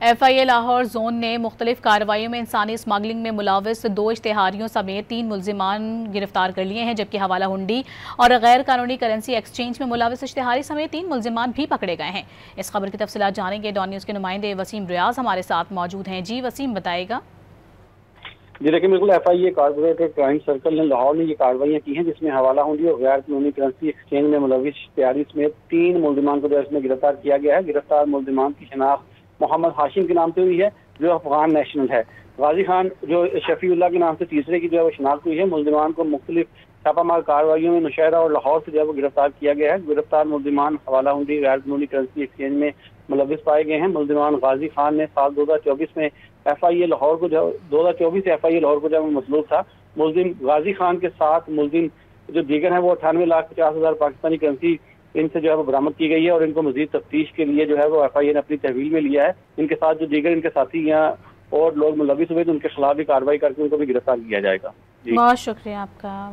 FIA Lahore zone ने मुख्तलिफ कार्रवाइयों में इंसानी स्मगलिंग में मुलविस 2 इश्तिहारियों समेत 3 मुल्जिमान गिरफ्तार कर लिए हैं, जबकि हवाला हुंडी और गैर कानूनी करेंसी एक्सचेंज में मुलविस इश्तिहारी समेत 3 मुल्जिमान भी पकड़े गए हैं। इस खबर की तफसीलात जानेंगे। डॉन न्यूज़ के नुमाइंदे वसीम रियाज हमारे साथ मौजूद हैं। जी वसीम, बताएगा। जी देखिए, बिल्कुल FIA कॉर्पोरेट क्राइम सर्कल ने लाहौर में ये कार्रवाइयाँ की हैं, जिसमें हवाला हुंडी और गैर कानूनी करेंसी एक्सचेंज में मुलविस इश्तिहारी समेत 3 मुल्जिमान को जो इसमें गिरफ्तार किया गया है। गिरफ्तार मुल्जिमान की शनाख्त मोहम्मद हाशिम के नाम से हुई है, जो अफगान नेशनल है। गाजी खान जो शफीउल्लाह के नाम से तीसरे की जो है वो शनाख्त हुई है। मुल्जिमान को मुख्तलिफ छापामार कार्रवाइयों में नौशहरा और लाहौर से जो है वो गिरफ्तार किया गया है। गिरफ्तार मुल्जिमान हवाला हुंडी गैर कानूनी करेंसी एक्सचेंज में मुलविस पाए गए हैं। मुल्जिमान गाजी खान ने साल 2024 में FIA लाहौर को जो 2024 से FIA लाहौर को जब मसलूब था। मुल्जिम गाजी खान के साथ मुल्जिम जो दीगर हैं वो 98,50,000 पाकिस्तानी करेंसी इनसे जो है वो बरामद की गई है और इनको मजीद तफ्तीश के लिए जो है वो FIA ने अपनी तहवील में लिया है। इनके साथ जो दीगर इनके साथी यहाँ और लोग मुलविस हुए तो उनके खिलाफ भी कार्रवाई करके उनको भी गिरफ्तार किया जाएगा। बहुत शुक्रिया आपका।